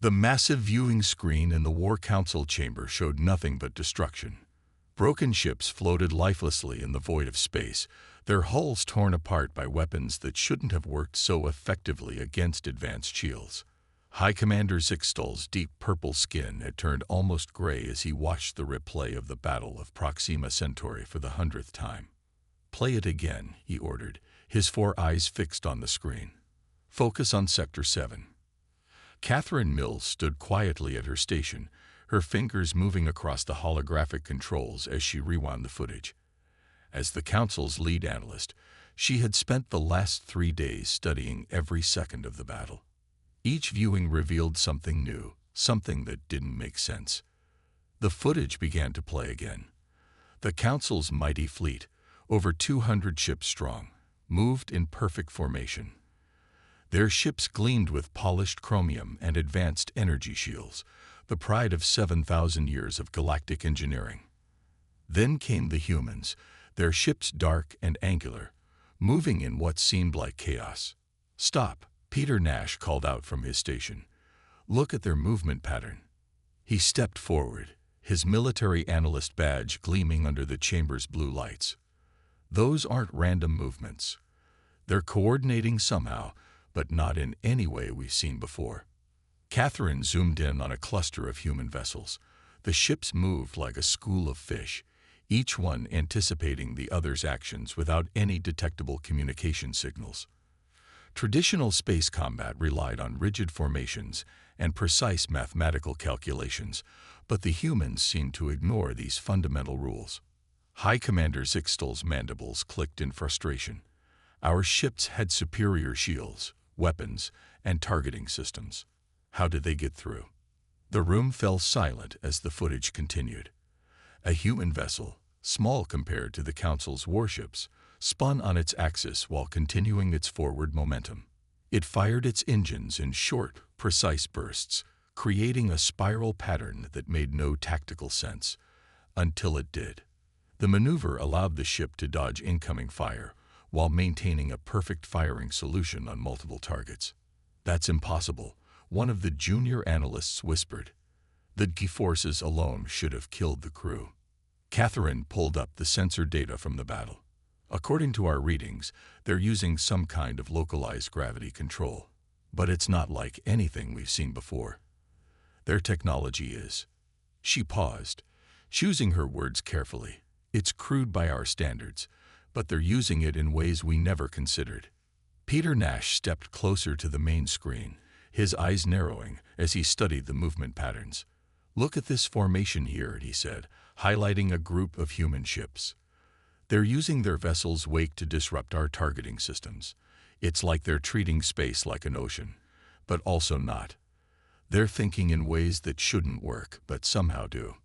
The massive viewing screen in the War Council chamber showed nothing but destruction. Broken ships floated lifelessly in the void of space, their hulls torn apart by weapons that shouldn't have worked so effectively against advanced shields. High Commander Zixtal's deep purple skin had turned almost gray as he watched the replay of the Battle of Proxima Centauri for the 100th time. "Play it again," he ordered, his 4 eyes fixed on the screen. "Focus on Sector 7. Catherine Mills stood quietly at her station, her fingers moving across the holographic controls as she rewound the footage. As the Council's lead analyst, she had spent the last 3 days studying every second of the battle. Each viewing revealed something new, something that didn't make sense. The footage began to play again. The Council's mighty fleet, over 200 ships strong, moved in perfect formation. Their ships gleamed with polished chromium and advanced energy shields, the pride of 7,000 years of galactic engineering. Then came the humans, their ships dark and angular, moving in what seemed like chaos. "Stop," Peter Nash called out from his station. "Look at their movement pattern." He stepped forward, his military analyst badge gleaming under the chamber's blue lights. "Those aren't random movements. They're coordinating somehow, but not in any way we've seen before." Catherine zoomed in on a cluster of human vessels. The ships moved like a school of fish, each one anticipating the other's actions without any detectable communication signals. Traditional space combat relied on rigid formations and precise mathematical calculations, but the humans seemed to ignore these fundamental rules. High Commander Zixtal's mandibles clicked in frustration. Our ships had superior shields, weapons, and targeting systems. How did they get through? The room fell silent as the footage continued. A human vessel, small compared to the Council's warships, spun on its axis while continuing its forward momentum. It fired its engines in short, precise bursts, creating a spiral pattern that made no tactical sense, until it did. The maneuver allowed the ship to dodge incoming fire, while maintaining a perfect firing solution on multiple targets. "That's impossible," one of the junior analysts whispered. "The G-forces alone should have killed the crew." Catherine pulled up the sensor data from the battle. "According to our readings, they're using some kind of localized gravity control. But it's not like anything we've seen before. Their technology is..." She paused, choosing her words carefully. "It's crude by our standards, but they're using it in ways we never considered." Peter Nash stepped closer to the main screen, his eyes narrowing as he studied the movement patterns. "Look at this formation here," he said, highlighting a group of human ships. "They're using their vessel's wake to disrupt our targeting systems. It's like they're treating space like an ocean, but also not. They're thinking in ways that shouldn't work, but somehow do."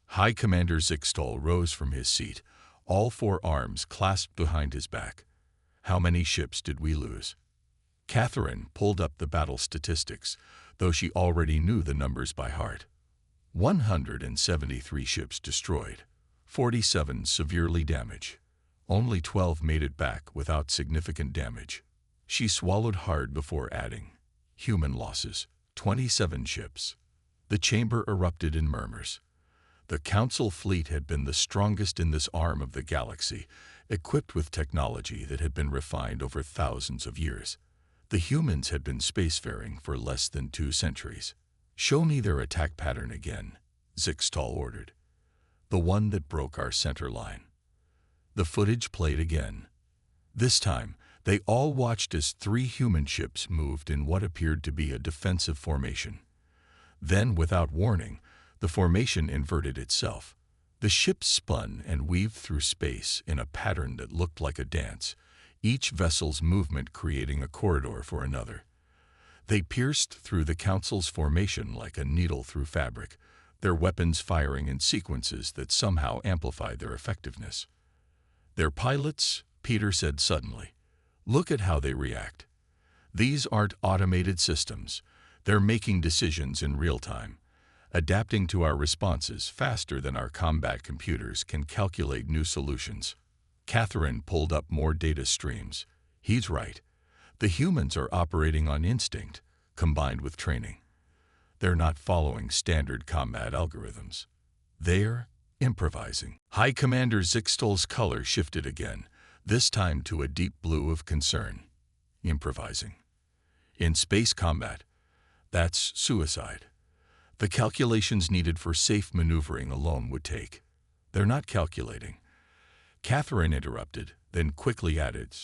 High Commander Zixtal rose from his seat, all 4 arms clasped behind his back. "How many ships did we lose?" Catherine pulled up the battle statistics, though she already knew the numbers by heart. 173 ships destroyed, 47 severely damaged. Only 12 made it back without significant damage. She swallowed hard before adding, "Human losses, 27 ships." The chamber erupted in murmurs. The Council fleet had been the strongest in this arm of the galaxy, equipped with technology that had been refined over thousands of years. The humans had been spacefaring for less than 2 centuries. "Show me their attack pattern again," Zixtal ordered. "The one that broke our center line." The footage played again. This time, they all watched as 3 human ships moved in what appeared to be a defensive formation. Then, without warning, the formation inverted itself. The ships spun and weaved through space in a pattern that looked like a dance, each vessel's movement creating a corridor for another. They pierced through the Council's formation like a needle through fabric, their weapons firing in sequences that somehow amplified their effectiveness. "Their pilots," Peter said suddenly. "Look at how they react. These aren't automated systems. They're making decisions in real time, adapting to our responses faster than our combat computers can calculate new solutions." Catherine pulled up more data streams. "He's right. The humans are operating on instinct, combined with training. They're not following standard combat algorithms. They're improvising. High Commander Zixtol's color shifted again, this time to a deep blue of concern. Improvising. In space combat, that's suicide. The calculations needed for safe maneuvering alone would take. They're not calculating. Catherine interrupted, then quickly added,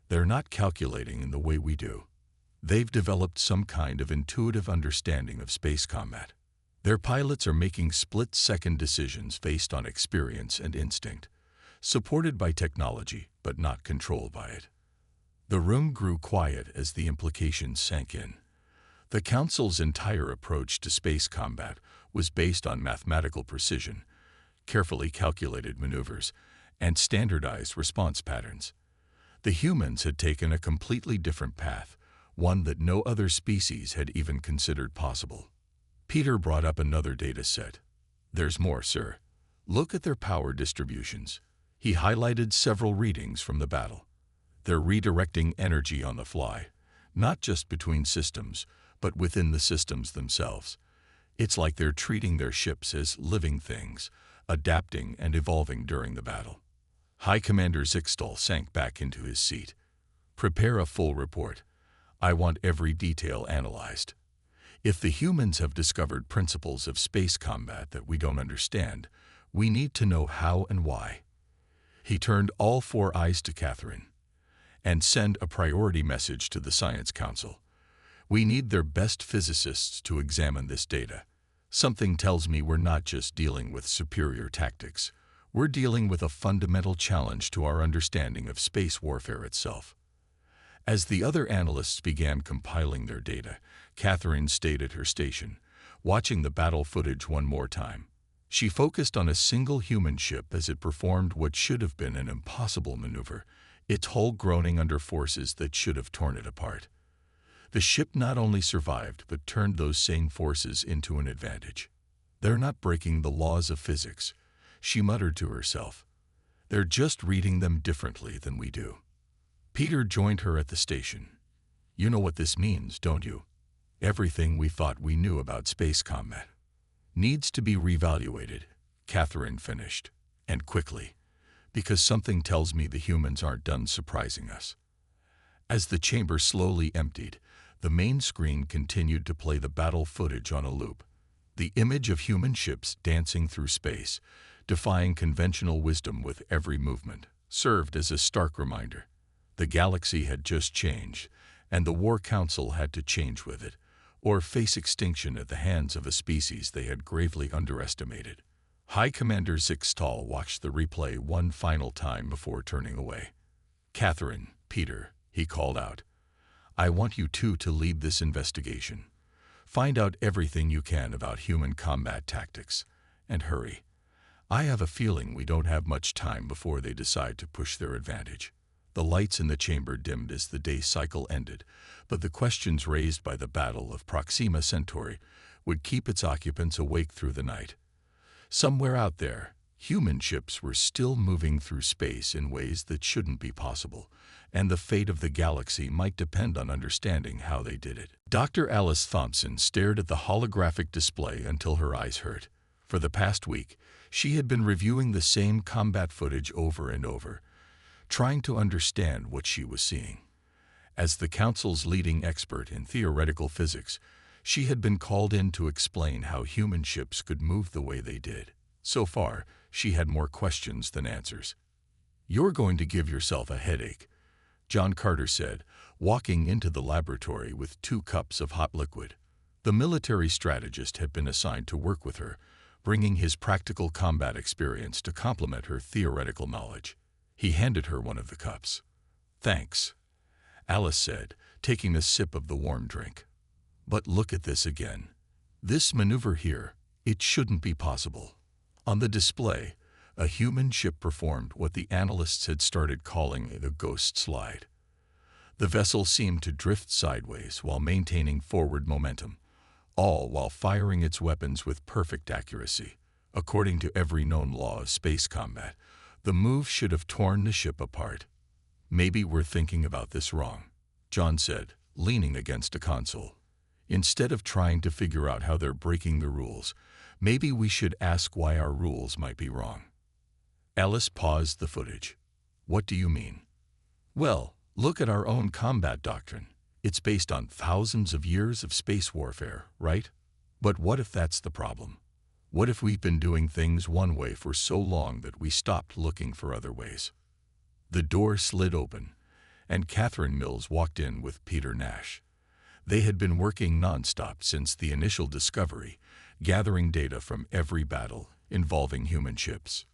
they're not calculating in the way we do. They've developed some kind of intuitive understanding of space combat. Their pilots are making split-second decisions based on experience and instinct, supported by technology but not controlled by it. The room grew quiet as the implications sank in. The Council's entire approach to space combat was based on mathematical precision, carefully calculated maneuvers, and standardized response patterns. The humans had taken a completely different path, one that no other species had even considered possible. Peter brought up another data set. There's more, sir. Look at their power distributions. He highlighted several readings from the battle. They're redirecting energy on the fly, not just between systems, but within the systems themselves. It's like they're treating their ships as living things, adapting and evolving during the battle. High Commander Zixtol sank back into his seat. Prepare a full report. I want every detail analyzed. If the humans have discovered principles of space combat that we don't understand, we need to know how and why. He turned all four eyes to Catherine. And send a priority message to the Science Council. We need their best physicists to examine this data. Something tells me we're not just dealing with superior tactics. We're dealing with a fundamental challenge to our understanding of space warfare itself. As the other analysts began compiling their data, Catherine stayed at her station, watching the battle footage one more time. She focused on a single human ship as it performed what should have been an impossible maneuver, its hull groaning under forces that should have torn it apart. The ship not only survived, but turned those same forces into an advantage. They're not breaking the laws of physics, she muttered to herself. They're just reading them differently than we do. Peter joined her at the station. You know what this means, don't you? Everything we thought we knew about space combat needs to be reevaluated, Catherine finished, and quickly, because something tells me the humans aren't done surprising us. As the chamber slowly emptied, the main screen continued to play the battle footage on a loop. The image of human ships dancing through space, defying conventional wisdom with every movement, served as a stark reminder. The galaxy had just changed, and the War Council had to change with it, or face extinction at the hands of a species they had gravely underestimated. High Commander Zixtol watched the replay one final time before turning away. Catherine, Peter, he called out. I want you two to lead this investigation. Find out everything you can about human combat tactics, and hurry. I have a feeling we don't have much time before they decide to push their advantage. The lights in the chamber dimmed as the day cycle ended, but the questions raised by the Battle of Proxima Centauri would keep its occupants awake through the night. Somewhere out there, human ships were still moving through space in ways that shouldn't be possible, and the fate of the galaxy might depend on understanding how they did it. Dr. Alice Thompson stared at the holographic display until her eyes hurt. For the past week, she had been reviewing the same combat footage over and over, trying to understand what she was seeing. As the Council's leading expert in theoretical physics, she had been called in to explain how human ships could move the way they did. So far, she had more questions than answers. You're going to give yourself a headache, John Carter said, walking into the laboratory with 2 cups of hot liquid. The military strategist had been assigned to work with her, bringing his practical combat experience to complement her theoretical knowledge. He handed her one of the cups. Thanks, Alice said, taking a sip of the warm drink. But look at this again. This maneuver here, it shouldn't be possible. On the display, a human ship performed what the analysts had started calling the ghost slide. The vessel seemed to drift sideways while maintaining forward momentum, all while firing its weapons with perfect accuracy. According to every known law of space combat, the move should have torn the ship apart. Maybe we're thinking about this wrong, John said, leaning against a console. Instead of trying to figure out how they're breaking the rules, maybe we should ask why our rules might be wrong. Alice paused the footage. What do you mean? Well, look at our own combat doctrine. It's based on thousands of years of space warfare, right? But what if that's the problem? What if we've been doing things one way for so long that we stopped looking for other ways? The door slid open, and Catherine Mills walked in with Peter Nash. They had been working nonstop since the initial discovery, gathering data from every battle involving human ships.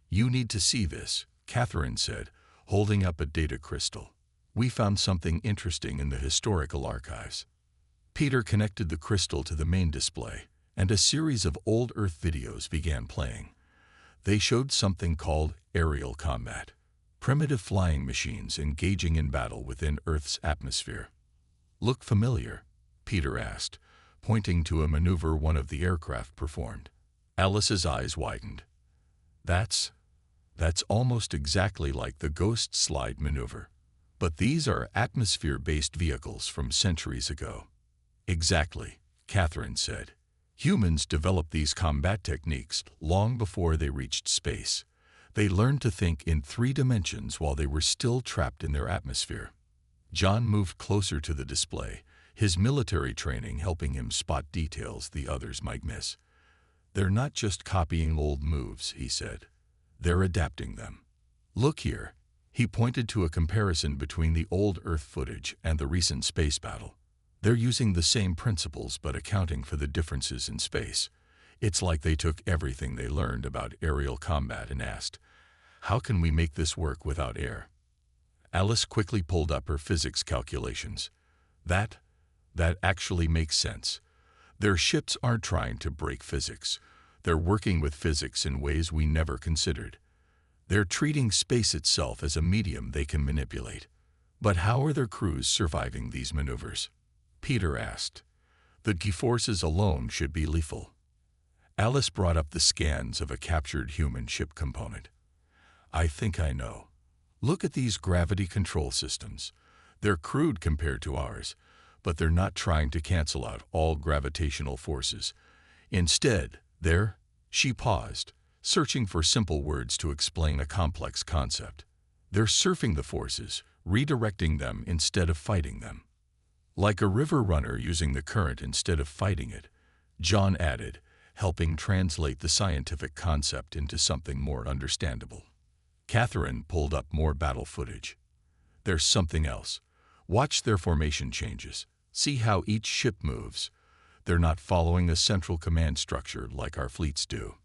You need to see this, Catherine said, holding up a data crystal. We found something interesting in the historical archives. Peter connected the crystal to the main display, and a series of old Earth videos began playing. They showed something called aerial combat, primitive flying machines engaging in battle within Earth's atmosphere. Look familiar? Peter asked, pointing to a maneuver one of the aircraft performed. Alice's eyes widened. That's almost exactly like the Ghost Slide maneuver. But these are atmosphere-based vehicles from centuries ago. Exactly, Catherine said. Humans developed these combat techniques long before they reached space. They learned to think in 3 dimensions while they were still trapped in their atmosphere. John moved closer to the display, his military training helping him spot details the others might miss. They're not just copying old moves, he said. They're adapting them. Look here. He pointed to a comparison between the old Earth footage and the recent space battle. They're using the same principles but accounting for the differences in space. It's like they took everything they learned about aerial combat and asked, how can we make this work without air? Alice quickly pulled up her physics calculations. That actually makes sense. Their ships aren't trying to break physics. They're working with physics in ways we never considered. They're treating space itself as a medium they can manipulate. But how are their crews surviving these maneuvers? Peter asked. The G-forces alone should be lethal. Alice brought up the scans of a captured human ship component. I think I know. Look at these gravity control systems. They're crude compared to ours, but they're not trying to cancel out all gravitational forces. Instead, she paused, searching for simple words to explain a complex concept. They're surfing the forces, redirecting them instead of fighting them. Like a river runner using the current instead of fighting it, John added, helping translate the scientific concept into something more understandable. Catherine pulled up more battle footage. There's something else. Watch their formation changes. See how each ship moves. They're not following a central command structure like our fleets do.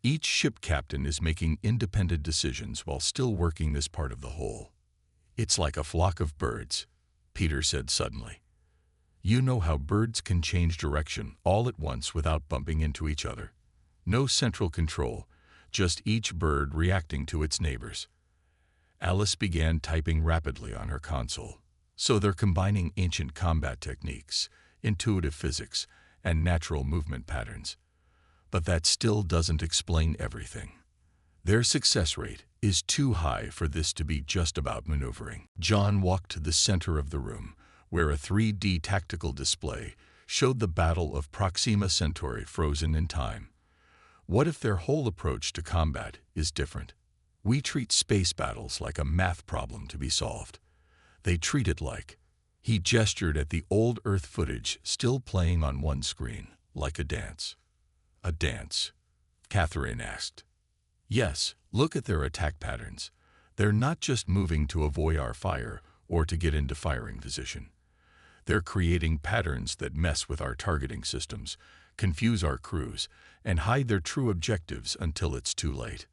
Each ship captain is making independent decisions while still working as part of the whole. It's like a flock of birds, Peter said suddenly. You know how birds can change direction all at once without bumping into each other. No central control, just each bird reacting to its neighbors. Alice began typing rapidly on her console. So they're combining ancient combat techniques, intuitive physics, and natural movement patterns. But that still doesn't explain everything. Their success rate is too high for this to be just about maneuvering. John walked to the center of the room, where a 3D tactical display showed the Battle of Proxima Centauri frozen in time. What if their whole approach to combat is different? We treat space battles like a math problem to be solved. They treat it like. He gestured at the old Earth footage still playing on one screen, like a dance. A dance? Catherine asked. Yes, look at their attack patterns. They're not just moving to avoid our fire or to get into firing position. They're creating patterns that mess with our targeting systems, confuse our crews, and hide their true objectives until it's too late.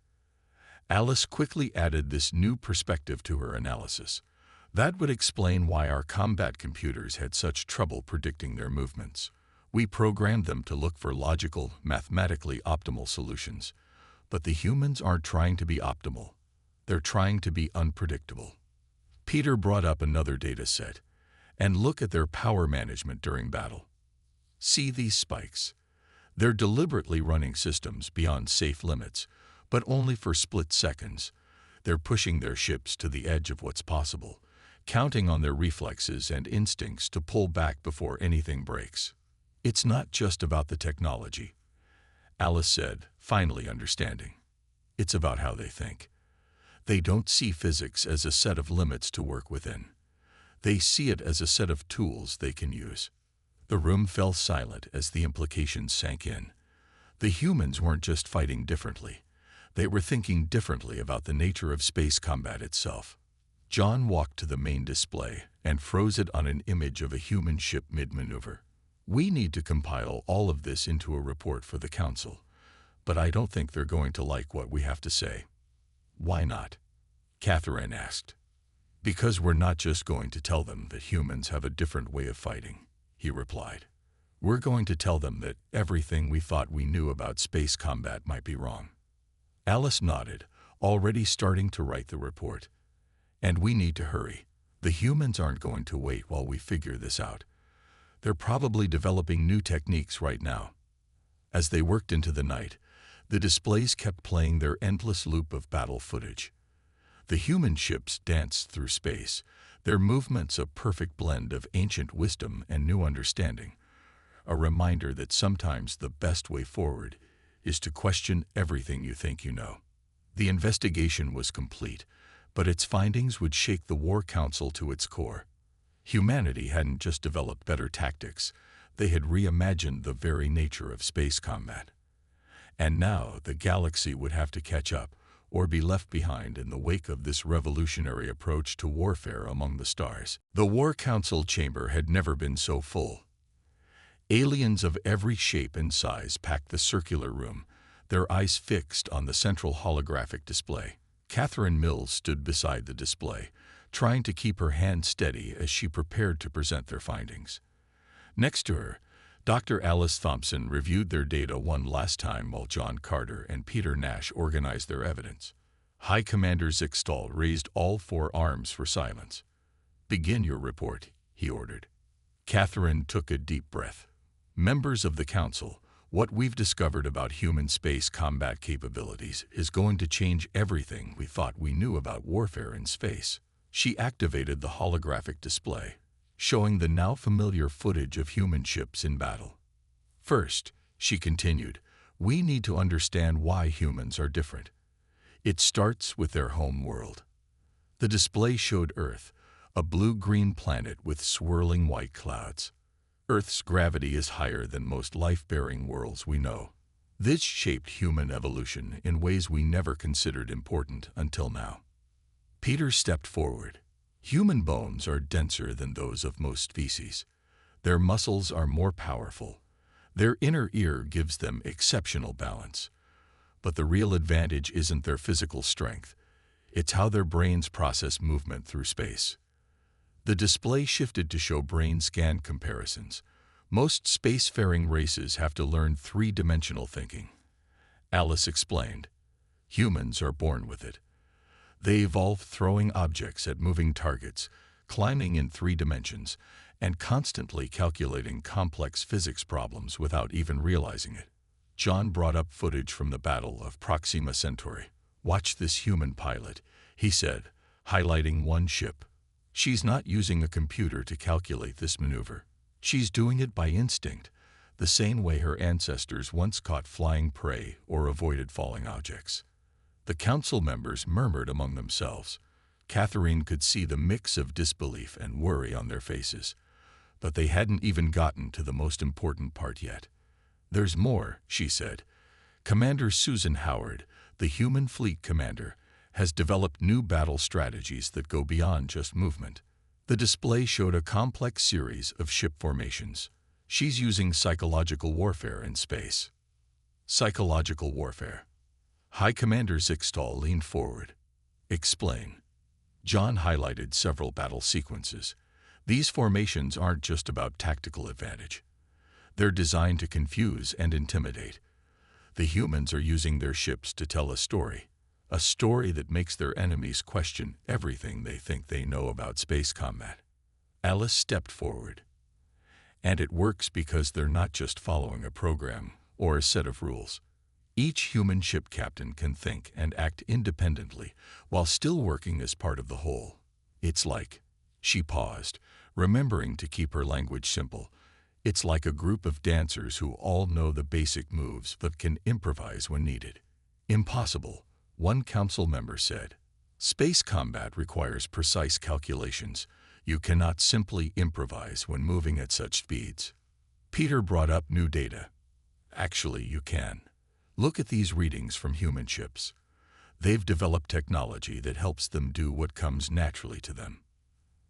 Alice quickly added this new perspective to her analysis. That would explain why our combat computers had such trouble predicting their movements. We programmed them to look for logical, mathematically optimal solutions. But the humans aren't trying to be optimal. They're trying to be unpredictable. Peter brought up another data set. And look at their power management during battle. See these spikes? They're deliberately running systems beyond safe limits, but only for split seconds. They're pushing their ships to the edge of what's possible, counting on their reflexes and instincts to pull back before anything breaks. "It's not just about the technology," Alice said, finally understanding. "It's about how they think. They don't see physics as a set of limits to work within. They see it as a set of tools they can use." The room fell silent as the implications sank in. The humans weren't just fighting differently. They were thinking differently about the nature of space combat itself. John walked to the main display and froze it on an image of a human ship mid-maneuver. "We need to compile all of this into a report for the Council, but I don't think they're going to like what we have to say." "Why not?" Catherine asked. "Because we're not just going to tell them that humans have a different way of fighting," he replied. "We're going to tell them that everything we thought we knew about space combat might be wrong." Alice nodded, already starting to write the report. "And we need to hurry. The humans aren't going to wait while we figure this out. They're probably developing new techniques right now." As they worked into the night, the displays kept playing their endless loop of battle footage. The human ships danced through space, their movements a perfect blend of ancient wisdom and new understanding, a reminder that sometimes the best way forward is to question everything you think you know. The investigation was complete, but its findings would shake the War Council to its core. Humanity hadn't just developed better tactics, they had reimagined the very nature of space combat. And now the galaxy would have to catch up, or be left behind in the wake of this revolutionary approach to warfare among the stars. The War Council chamber had never been so full. Aliens of every shape and size packed the circular room, their eyes fixed on the central holographic display. Catherine Mills stood beside the display, trying to keep her hand steady as she prepared to present their findings. Next to her, Dr. Alice Thompson reviewed their data one last time while John Carter and Peter Nash organized their evidence. High Commander Zixtal raised all 4 arms for silence. "Begin your report," he ordered. Catherine took a deep breath. "Members of the Council, what we've discovered about human space combat capabilities is going to change everything we thought we knew about warfare in space." She activated the holographic display, showing the now familiar footage of human ships in battle. "First," she continued, "we need to understand why humans are different. It starts with their home world." The display showed Earth, a blue-green planet with swirling white clouds. Earth's gravity is higher than most life-bearing worlds we know. This shaped human evolution in ways we never considered important until now. Peter stepped forward. "Human bones are denser than those of most species. Their muscles are more powerful. Their inner ear gives them exceptional balance. But the real advantage isn't their physical strength. It's how their brains process movement through space." The display shifted to show brain scan comparisons. Most spacefaring races have to learn 3-dimensional thinking. Alice explained. "Humans are born with it. They evolved throwing objects at moving targets, climbing in 3 dimensions, and constantly calculating complex physics problems without even realizing it." John brought up footage from the Battle of Proxima Centauri. "Watch this human pilot," he said, highlighting one ship. "She's not using a computer to calculate this maneuver. She's doing it by instinct, the same way her ancestors once caught flying prey or avoided falling objects." The council members murmured among themselves. Catherine could see the mix of disbelief and worry on their faces. But they hadn't even gotten to the most important part yet. "There's more," she said. "Commander Susan Howard, the human fleet commander, has developed new battle strategies that go beyond just movement." The display showed a complex series of ship formations. "She's using psychological warfare in space." Psychological warfare. High Commander Zixtal leaned forward. "Explain." John highlighted several battle sequences. "These formations aren't just about tactical advantage. They're designed to confuse and intimidate. The humans are using their ships to tell a story that makes their enemies question everything they think they know about space combat." Alice stepped forward. "And it works because they're not just following a program or a set of rules. Each human ship captain can think and act independently while still working as part of the whole. It's like She paused, remembering to keep her language simple. It's like a group of dancers who all know the basic moves but can improvise when needed. Impossible, one council member said. Space combat requires precise calculations. You cannot simply improvise when moving at such speeds. Peter brought up new data. Actually, you can. Look at these readings from human ships. They've developed technology that helps them do what comes naturally to them.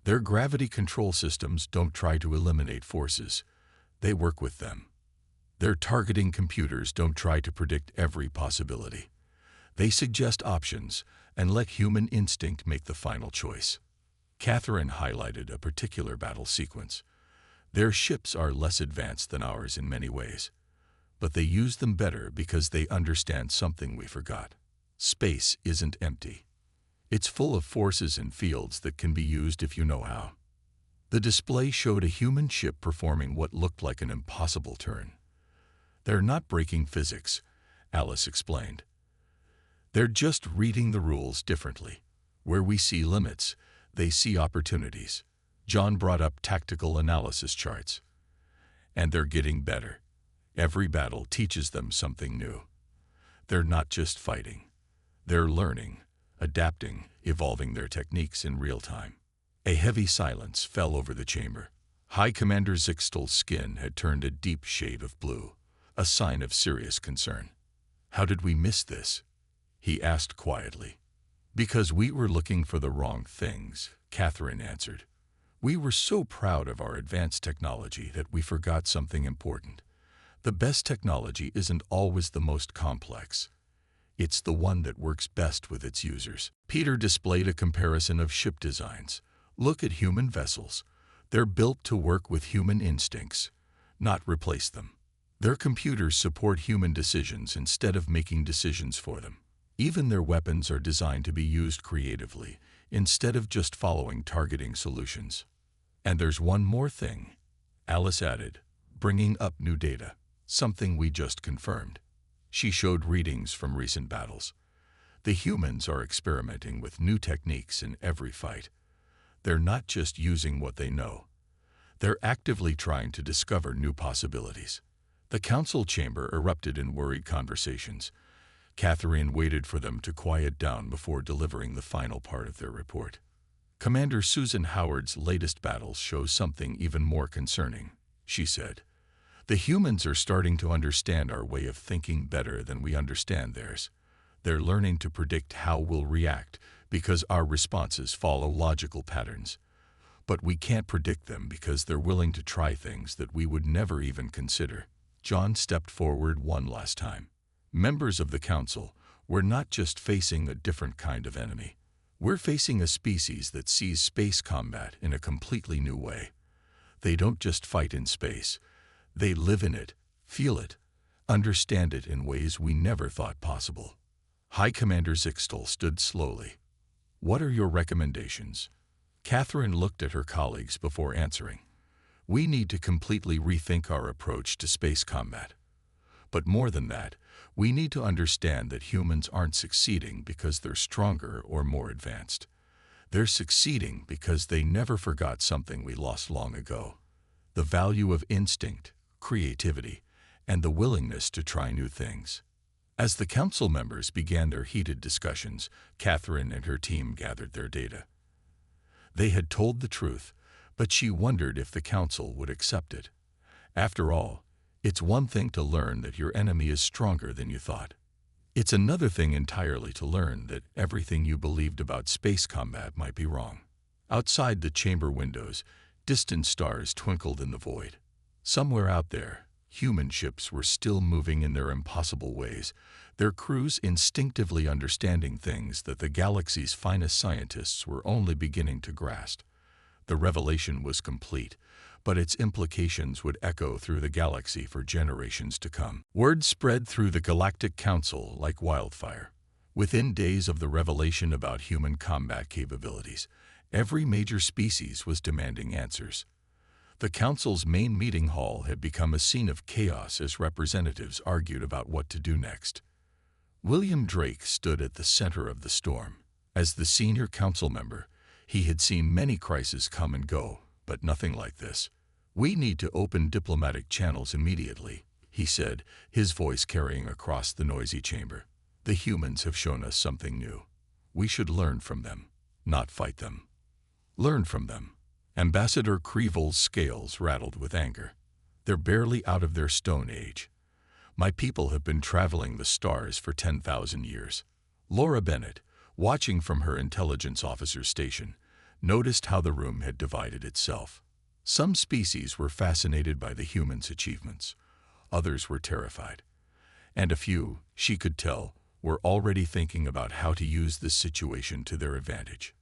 Their gravity control systems don't try to eliminate forces. They work with them. Their targeting computers don't try to predict every possibility. They suggest options and let human instinct make the final choice. Catherine highlighted a particular battle sequence. Their ships are less advanced than ours in many ways, but they use them better because they understand something we forgot. Space isn't empty. It's full of forces and fields that can be used if you know how. The display showed a human ship performing what looked like an impossible turn. They're not breaking physics, Alice explained. They're just reading the rules differently. Where we see limits, they see opportunities. John brought up tactical analysis charts. And they're getting better. Every battle teaches them something new. They're not just fighting. They're learning, adapting, evolving their techniques in real time. A heavy silence fell over the chamber. High Commander Zixtel's skin had turned a deep shade of blue, a sign of serious concern. How did we miss this? He asked quietly. Because we were looking for the wrong things, Catherine answered. We were so proud of our advanced technology that we forgot something important. The best technology isn't always the most complex. It's the one that works best with its users. Peter displayed a comparison of ship designs. Look at human vessels. They're built to work with human instincts, not replace them. Their computers support human decisions instead of making decisions for them. Even their weapons are designed to be used creatively, instead of just following targeting solutions. And there's one more thing, Alice added, bringing up new data, something we just confirmed. She showed readings from recent battles. The humans are experimenting with new techniques in every fight. They're not just using what they know. They're actively trying to discover new possibilities. The council chamber erupted in worried conversations. Catherine waited for them to quiet down before delivering the final part of their report. Commander Susan Howard's latest battles show something even more concerning, she said. The humans are starting to understand our way of thinking better than we understand theirs. They're learning to predict how we'll react because our responses follow logical patterns. But we can't predict them because they're willing to try things that we would never even consider. John stepped forward one last time. Members of the council, we're not just facing a different kind of enemy. We're facing a species that sees space combat in a completely new way. They don't just fight in space. They live in it, feel it, understand it in ways we never thought possible. High Commander Zixtel stood slowly. What are your recommendations? Catherine looked at her colleagues before answering. We need to completely rethink our approach to space combat. But more than that, we need to understand that humans aren't succeeding because they're stronger or more advanced. They're succeeding because they never forgot something we lost long ago. The value of instinct, creativity, and the willingness to try new things. As the council members began their heated discussions, Catherine and her team gathered their data. They had told the truth, but she wondered if the council would accept it. After all, it's one thing to learn that your enemy is stronger than you thought. It's another thing entirely to learn that everything you believed about space combat might be wrong. Outside the chamber windows, distant stars twinkled in the void. Somewhere out there, human ships were still moving in their impossible ways, their crews instinctively understanding things that the galaxy's finest scientists were only beginning to grasp. The revelation was complete, but its implications would echo through the galaxy for generations to come. Word spread through the Galactic Council like wildfire. Within days of the revelation about human combat capabilities, every major species was demanding answers. The Council's main meeting hall had become a scene of chaos as representatives argued about what to do next. William Drake stood at the center of the storm. As the senior council member, He had seen many crises come and go, but nothing like this. "We need to open diplomatic channels immediately," he said, his voice carrying across the noisy chamber. "The humans have shown us something new. We should learn from them, not fight them." Learn from them. Ambassador Creeville's scales rattled with anger. "They're barely out of their stone age. My people have been traveling the stars for 10,000 years. Laura Bennett, watching from her intelligence officer's station, noticed how the room had divided itself. Some species were fascinated by the humans' achievements. Others were terrified. And a few, she could tell, were already thinking about how to use this situation to their advantage.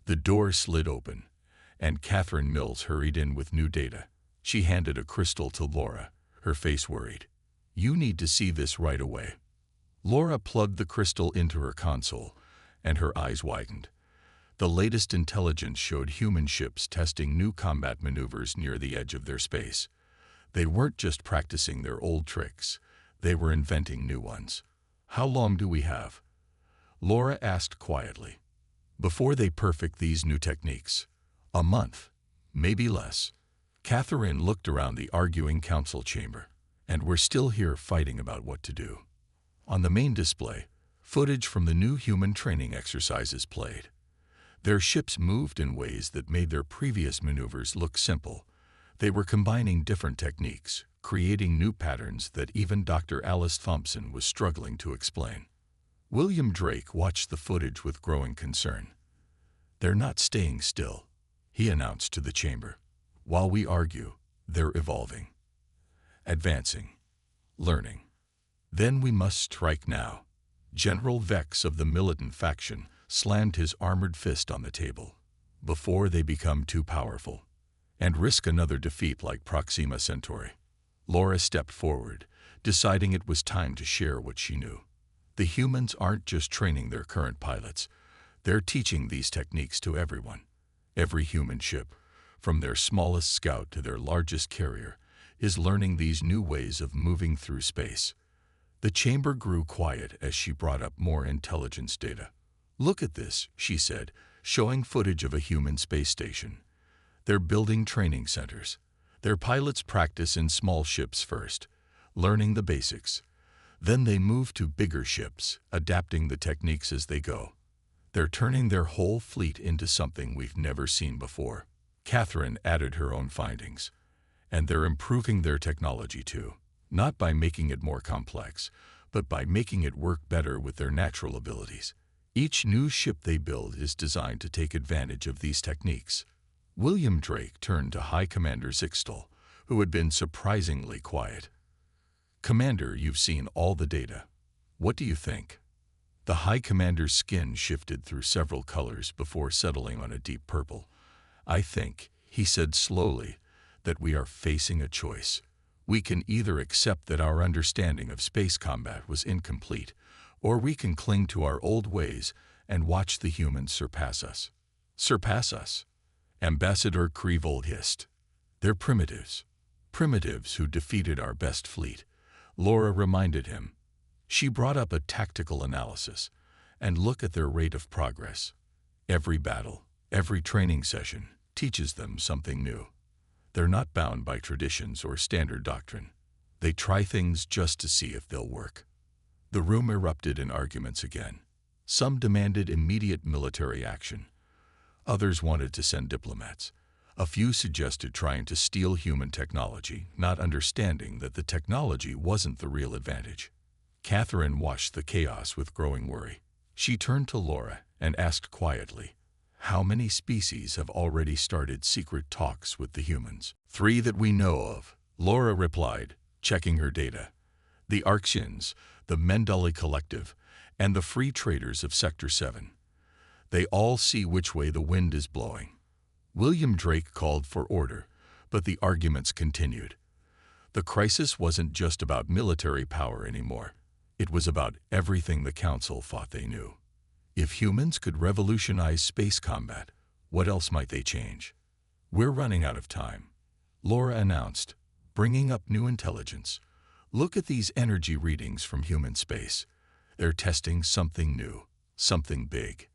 The door slid open, and Catherine Mills hurried in with new data. She handed a crystal to Laura, her face worried. "You need to see this right away." Laura plugged the crystal into her console, and her eyes widened. The latest intelligence showed human ships testing new combat maneuvers near the edge of their space. They weren't just practicing their old tricks, they were inventing new ones. "How long do we have?" Laura asked quietly. "Before they perfect these new techniques." "A month, maybe less." Catherine looked around the arguing council chamber. "And we're still here fighting about what to do." On the main display, footage from the new human training exercises played. Their ships moved in ways that made their previous maneuvers look simple. They were combining different techniques, creating new patterns that even Dr. Alice Thompson was struggling to explain. William Drake watched the footage with growing concern. "They're not staying still," he announced to the chamber. "While we argue, they're evolving, advancing, learning. Then we must strike now." General Vex of the militant faction slammed his armored fist on the table. "Before they become too powerful and risk another defeat like Proxima Centauri." Laura stepped forward, deciding it was time to share what she knew. The humans aren't just training their current pilots. They're teaching these techniques to everyone. Every human ship, from their smallest scout to their largest carrier, is learning these new ways of moving through space. The chamber grew quiet as she brought up more intelligence data. "Look at this," she said, showing footage of a human space station. "They're building training centers. Their pilots practice in small ships first, learning the basics. Then they move to bigger ships, adapting the techniques as they go. They're turning their whole fleet into something we've never seen before." Catherine added her own findings. "And they're improving their technology too. Not by making it more complex, but by making it work better with their natural abilities. Each new ship they build is designed to take advantage of these techniques." William Drake turned to High Commander Zixtal, who had been surprisingly quiet. "Commander, you've seen all the data. What do you think?" The High Commander's skin shifted through several colors before settling on a deep purple. "I think," he said slowly, "that we are facing a choice. We can either accept that our understanding of space combat was incomplete, or we can cling to our old ways and watch the humans surpass us." "Surpass us?" Ambassador Creeville hissed. "They're primitives. Primitives who defeated our best fleet," Laura reminded him. She brought up a tactical analysis. "And look at their rate of progress. Every battle, every training session, teaches them something new. They're not bound by traditions or standard doctrine. They try things just to see if they'll work." The room erupted in arguments again. Some demanded immediate military action. Others wanted to send diplomats. A few suggested trying to steal human technology, not understanding that the technology wasn't the real advantage. Catherine watched the chaos with growing worry. She turned to Laura and asked quietly, "How many species have already started secret talks with the humans?" "3 that we know of," Laura replied, checking her data. "The Arxians, the Mendali Collective, and the Free Traders of Sector 7. They all see which way the wind is blowing." William Drake called for order, but the arguments continued. The crisis wasn't just about military power anymore. It was about everything the Council thought they knew. If humans could revolutionize space combat, what else might they change? "We're running out of time," Laura announced, bringing up new intelligence. "Look at these energy readings from human space. They're testing something new, something big."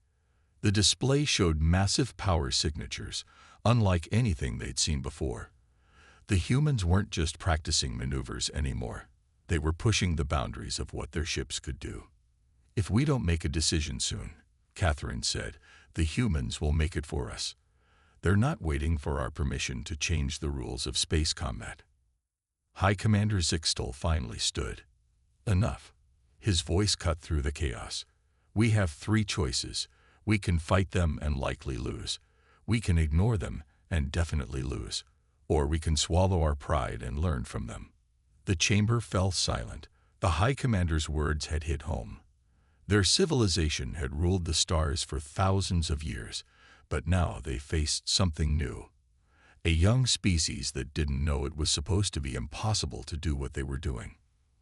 The display showed massive power signatures, unlike anything they'd seen before. The humans weren't just practicing maneuvers anymore. They were pushing the boundaries of what their ships could do. "If we don't make a decision soon," Catherine said, "the humans will make it for us. They're not waiting for our permission to change the rules of space combat." High Commander Zixtal finally stood. "Enough." His voice cut through the chaos. "We have three choices. We can fight them and likely lose. We can ignore them and definitely lose. Or we can swallow our pride and learn from them." The chamber fell silent. The High Commander's words had hit home. Their civilization had ruled the stars for thousands of years, but now they faced something new. A young species that didn't know it was supposed to be impossible to do what they were doing.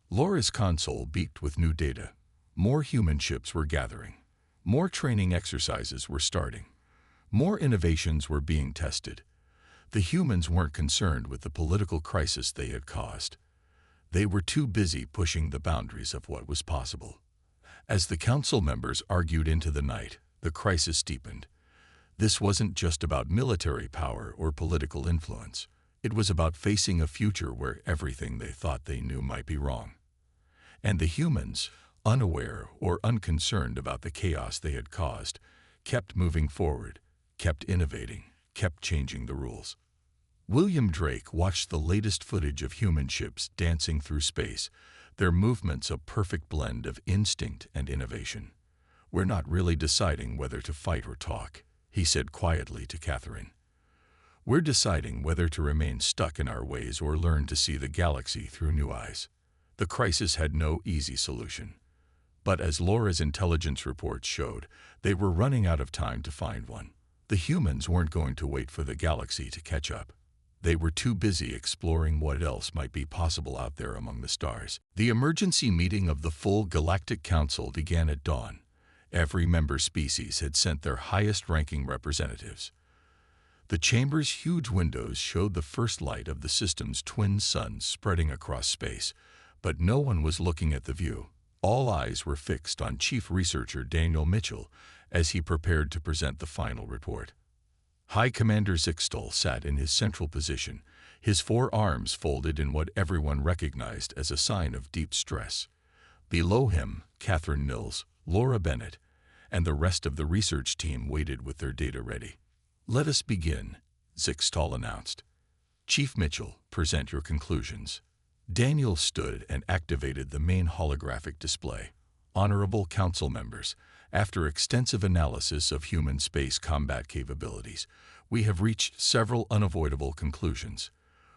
Laura's console beeped with new data. More human ships were gathering. More training exercises were starting. More innovations were being tested. The humans weren't concerned with the political crisis they had caused. They were too busy pushing the boundaries of what was possible. As the council members argued into the night, the crisis deepened. This wasn't just about military power or political influence. It was about facing a future where everything they thought they knew might be wrong. And the humans, unaware or unconcerned about the chaos they had caused, kept moving forward, kept innovating, kept changing the rules. William Drake watched the latest footage of human ships dancing through space, their movements a perfect blend of instinct and innovation. "We're not really deciding whether to fight or talk," he said quietly to Catherine. "We're deciding whether to remain stuck in our ways or learn to see the galaxy through new eyes." The crisis had no easy solution. But as Laura's intelligence reports showed, they were running out of time to find one. The humans weren't going to wait for the galaxy to catch up. They were too busy exploring what else might be possible out there among the stars. The emergency meeting of the full Galactic Council began at dawn. Every member species had sent their highest-ranking representatives. The chamber's huge windows showed the first light of the system's twin suns spreading across space, but no one was looking at the view. All eyes were fixed on Chief Researcher Daniel Mitchell as he prepared to present the final report. High Commander Zixtal sat in his central position, his four arms folded in what everyone recognized as a sign of deep stress. Below him, Catherine Nils, Laura Bennett, and the rest of the research team waited with their data ready. "Let us begin," Zixtal announced. "Chief Mitchell, present your conclusions." Daniel stood and activated the main holographic display. "Honorable Council members, after extensive analysis of human space combat capabilities, we have reached several unavoidable conclusions.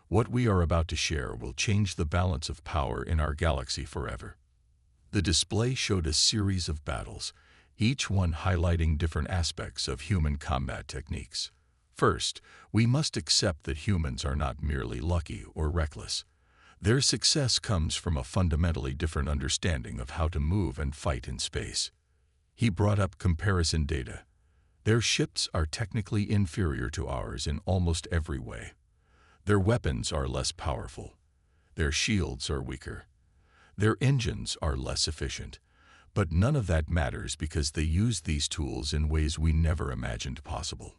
What we are about to share will change the balance of power in our galaxy forever." The display showed a series of battles, each one highlighting different aspects of human combat techniques. First, we must accept that humans are not merely lucky or reckless. Their success comes from a fundamentally different understanding of how to move and fight in space. He brought up comparison data. Their ships are technically inferior to ours in almost every way. Their weapons are less powerful. Their shields are weaker. Their engines are less efficient. But none of that matters because they use these tools in ways we never imagined possible.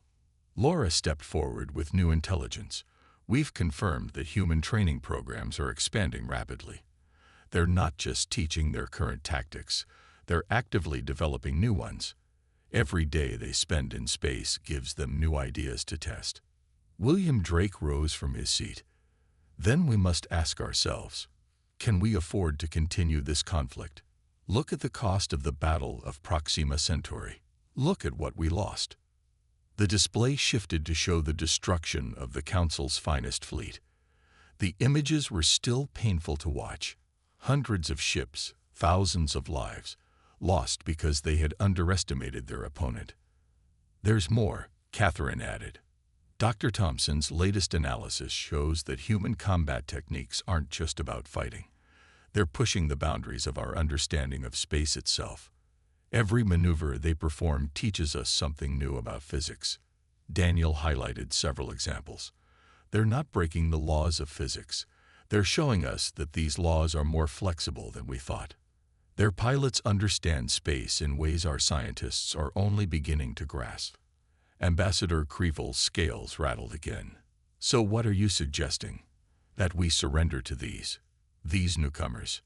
Laura stepped forward with new intelligence. "We've confirmed that human training programs are expanding rapidly. They're not just teaching their current tactics, they're actively developing new ones. Every day they spend in space gives them new ideas to test." William Drake rose from his seat. "Then we must ask ourselves, can we afford to continue this conflict? Look at the cost of the Battle of Proxima Centauri. Look at what we lost." The display shifted to show the destruction of the Council's finest fleet. The images were still painful to watch. Hundreds of ships, thousands of lives, lost because they had underestimated their opponent. "There's more," Catherine added. "Dr. Thompson's latest analysis shows that human combat techniques aren't just about fighting. They're pushing the boundaries of our understanding of space itself. Every maneuver they perform teaches us something new about physics." Daniel highlighted several examples. "They're not breaking the laws of physics. They're showing us that these laws are more flexible than we thought. Their pilots understand space in ways our scientists are only beginning to grasp. Ambassador Creeville's scales rattled again. So what are you suggesting? That we surrender to these newcomers?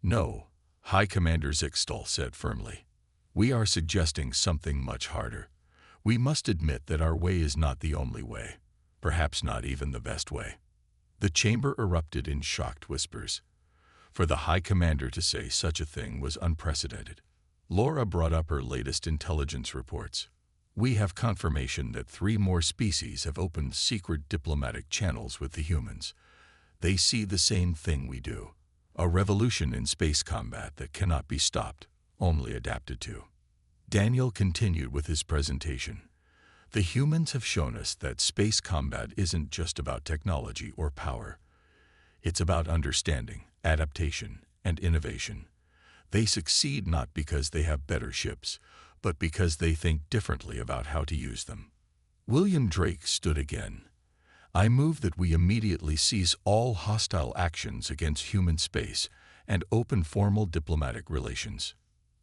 No, High Commander Zixtal said firmly. We are suggesting something much harder. We must admit that our way is not the only way, perhaps not even the best way. The chamber erupted in shocked whispers. For the High Commander to say such a thing was unprecedented. Laura brought up her latest intelligence reports. We have confirmation that 3 more species have opened secret diplomatic channels with the humans. They see the same thing we do. A revolution in space combat that cannot be stopped, only adapted to. Daniel continued with his presentation. The humans have shown us that space combat isn't just about technology or power. It's about understanding, adaptation, and innovation. They succeed not because they have better ships, but because they think differently about how to use them. William Drake stood again. I move that we immediately cease all hostile actions against human space and open formal diplomatic relations.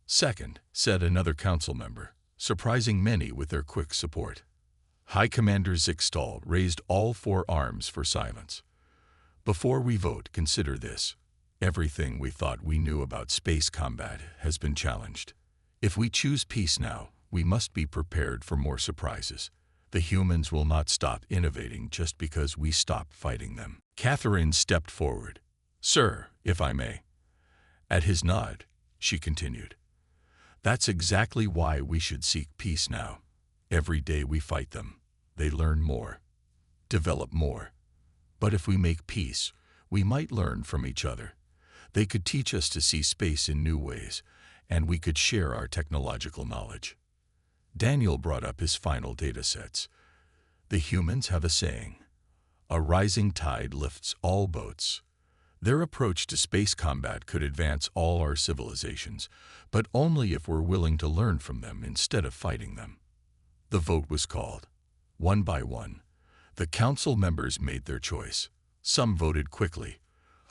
Second, said another council member, surprising many with their quick support. High Commander Zixtal raised all 4 arms for silence. Before we vote, consider this. Everything we thought we knew about space combat has been challenged. If we choose peace now, we must be prepared for more surprises. The humans will not stop innovating just because we stop fighting them. Catherine stepped forward. Sir, if I may. At his nod, she continued. That's exactly why we should seek peace now. Every day we fight them, they learn more, develop more. But if we make peace, we might learn from each other. They could teach us to see space in new ways, and we could share our technological knowledge. Daniel brought up his final data sets. The humans have a saying, a rising tide lifts all boats. Their approach to space combat could advance all our civilizations, but only if we're willing to learn from them instead of fighting them. The vote was called. One by one, the council members made their choice. Some voted quickly,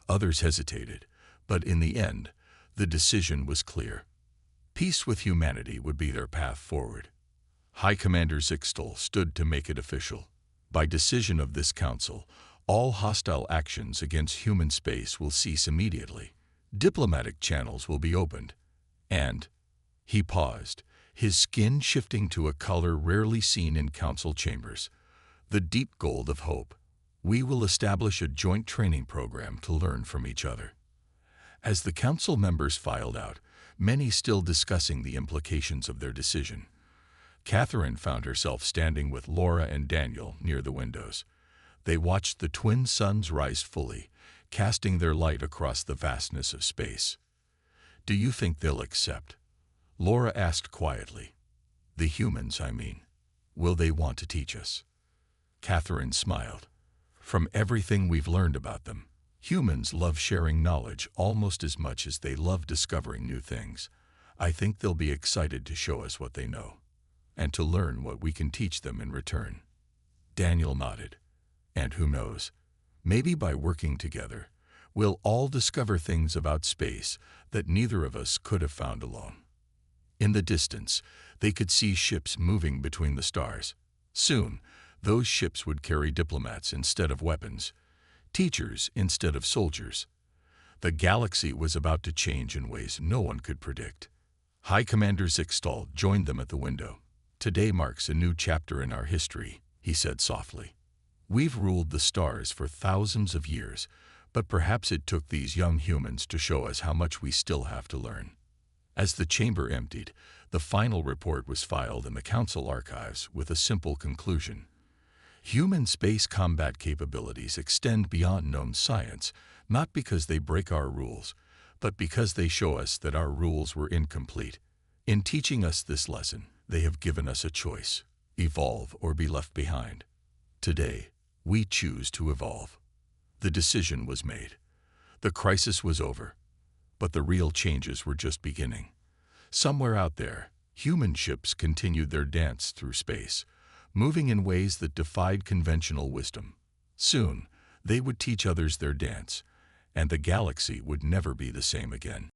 others hesitated, but in the end, the decision was clear. Peace with humanity would be their path forward. High Commander Zixtal stood to make it official. By decision of this council, all hostile actions against human space will cease immediately. Diplomatic channels will be opened. And, he paused, his skin shifting to a color rarely seen in council chambers, the deep gold of hope. We will establish a joint training program to learn from each other. As the council members filed out, many still discussing the implications of their decision, Catherine found herself standing with Laura and Daniel near the windows. They watched the twin suns rise fully, casting their light across the vastness of space. Do you think they'll accept? Laura asked quietly. The humans, I mean. Will they want to teach us? Catherine smiled. From everything we've learned about them, humans love sharing knowledge almost as much as they love discovering new things. I think they'll be excited to show us what they know, and to learn what we can teach them in return. Daniel nodded. And who knows, maybe by working together, we'll all discover things about space that neither of us could have found alone. In the distance, they could see ships moving between the stars. Soon, those ships would carry diplomats instead of weapons, teachers instead of soldiers. The galaxy was about to change in ways no one could predict. High Commander Zixtal joined them at the window. Today marks a new chapter in our history, he said softly. We've ruled the stars for thousands of years, but perhaps it took these young humans to show us how much we still have to learn. As the chamber emptied, the final report was filed in the council archives with a simple conclusion. Human space combat capabilities extend beyond known science, not because they break our rules, but because they show us that our rules were incomplete. In teaching us this lesson, they have given us a choice: evolve or be left behind. Today, we choose to evolve. The decision was made. The crisis was over. But the real changes were just beginning. Somewhere out there, human ships continued their dance through space, moving in ways that defied conventional wisdom. Soon, they would teach others their dance, and the galaxy would never be the same again.